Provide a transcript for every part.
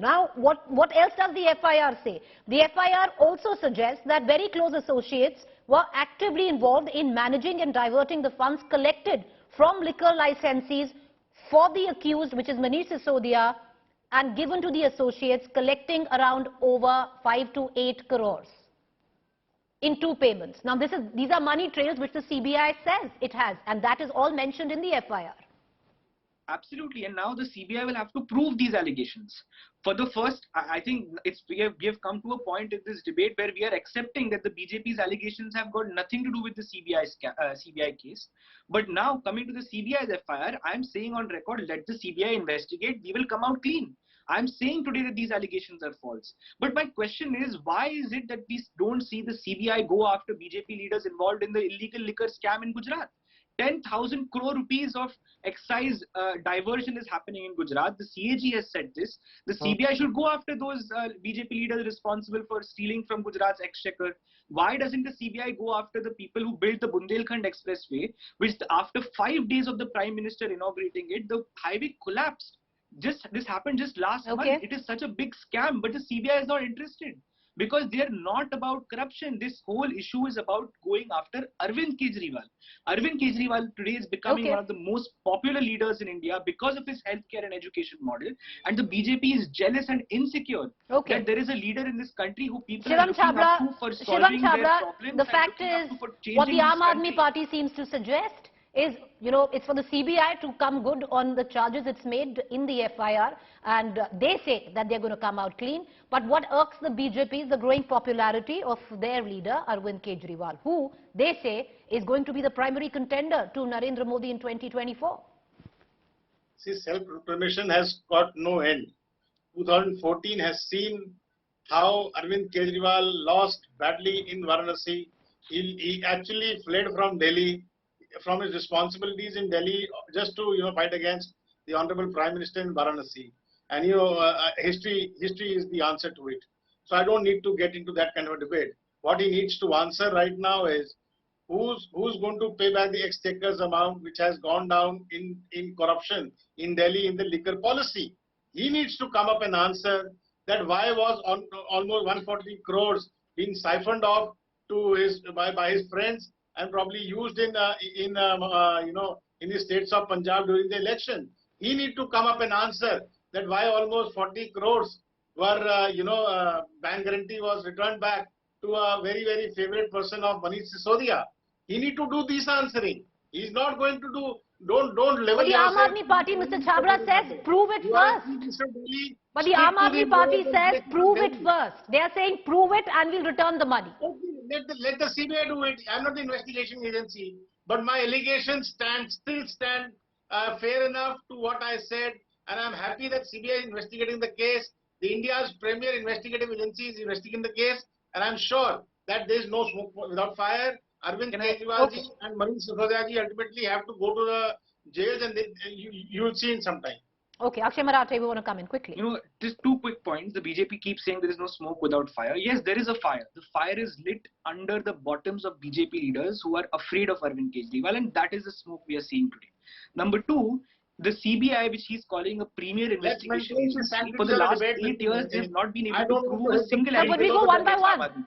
Now, what else does the FIR say? The FIR also suggests that very close associates were actively involved in managing and diverting the funds collected from liquor licensees for the accused, which is Manish Sisodia, and given to the associates, collecting around over 5 to 8 crores in 2 payments. Now, these are money trails which the CBI says it has, and that is all mentioned in the FIR. Absolutely, and now the CBI will have to prove these allegations. For the first, I think we have come to a point in this debate where we are accepting that the BJP's allegations have got nothing to do with the CBI case. But now, coming to the CBI's FIR, I am saying on record, let the CBI investigate. We will come out clean. I am saying today that these allegations are false. But my question is, why is it that we don't see the CBI go after BJP leaders involved in the illegal liquor scam in Gujarat? 10,000 crore rupees of excise diversion is happening in Gujarat. The CAG has said this. The CBI should go after those BJP leaders responsible for stealing from Gujarat's exchequer. Why doesn't the CBI go after the people who built the Bundelkhand expressway, which after 5 days of the Prime Minister inaugurating it, the highway collapsed? This happened just last month. It is such a big scam, but the CBI is not interested. Because they are not about corruption. This whole issue is about going after Arvind Kejriwal. Arvind Kejriwal today is becoming one of the most popular leaders in India because of his healthcare and education model. And the BJP is jealous and insecure that there is a leader in this country who people are looking up to for solving their problems. The fact is, what the Aam Aadmi Party seems to suggest is, it's for the CBI to come good on the charges it's made in the FIR, and they say that they're going to come out clean. But what irks the BJP is the growing popularity of their leader, Arvind Kejriwal, who they say is going to be the primary contender to Narendra Modi in 2024. See, self-proclamation has got no end. 2014 has seen how Arvind Kejriwal lost badly in Varanasi. He actually fled from Delhi, from his responsibilities in Delhi, just to fight against the Honorable Prime Minister in Varanasi. And history is the answer to it. So I don't need to get into that kind of a debate. What he needs to answer right now is who's going to pay back the exchequer's amount which has gone down in corruption in Delhi in the liquor policy. He needs to come up and answer that why was almost 140 crores being siphoned off to by his friends and probably used in the states of Punjab during the election. He need to come up and answer that why almost 40 crores were, bank guarantee was returned back to a very, very favorite person of Manish Sisodia. He need to do this answering. He's not going to do, don't level But the Aam Aadmi Party, Mr. Chabra says, prove it first. But the Aam Aadmi Party says, prove it first. They are saying, prove it and we'll return the money. Let the CBI do it. I'm not the investigation agency, but my allegations still stand fair enough to what I said, and I'm happy that CBI is investigating the case. The India's premier investigative agency is investigating the case, and I'm sure that there is no smoke without fire. Arvind Kejriwal and Manish Sisodia ultimately have to go to the jails, and you will see in some time. Okay, Akshay Marathe, we want to come in quickly. Just 2 quick points. The BJP keeps saying there is no smoke without fire. Yes, there is a fire. The fire is lit under the bottoms of BJP leaders who are afraid of Arvind Kejriwal, and that is the smoke we are seeing today. Number 2, the CBI, which he's calling a premier investigation agency, for the last 8 years, they have not been able to prove a single allegation. But we go one by one.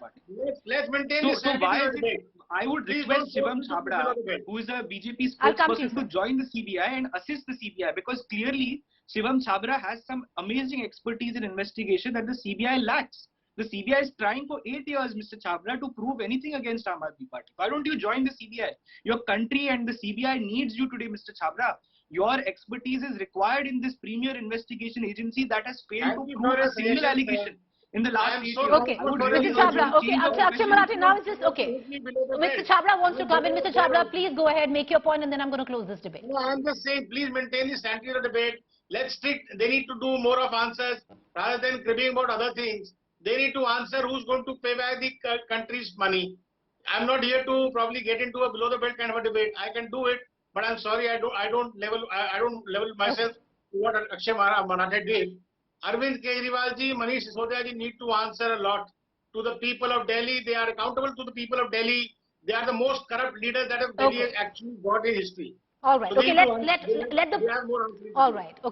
Let's maintain the why is it? I would request Shivam Chabra, who is a BJP spokesperson, to join the CBI and assist the CBI, because clearly Shivam Chabra has some amazing expertise in investigation that the CBI lacks. The CBI is trying for 8 years, Mr. Chabra, to prove anything against Aam Aadmi Party. Why don't you join the CBI? Your country and the CBI needs you today, Mr. Chabra. Your expertise is required in this premier investigation agency that has failed to prove a single allegation in the last 8 years. Okay, Mr. Chabra, Akshay Marathe, now it's just, Mr. Chabra wants to come in. Mr. Chabra, please go ahead, make your point, and then I'm going to close this debate. No, I'm just saying, please maintain the sanctity of the debate. Let's stick, they need to do more of answers rather than cribbing about other things. They need to answer who's going to pay back the country's money. I'm not here to probably get into a below the belt kind of a debate. I can do it, but I'm sorry, I don't level myself to what Akshay Marathe did. Arvind Kejriwal ji, Manish Sisodia ji need to answer a lot to the people of Delhi. They are accountable to the people of Delhi. They are the most corrupt leaders that Delhi has actually got in history. All right. So okay. Let the. All right. Okay.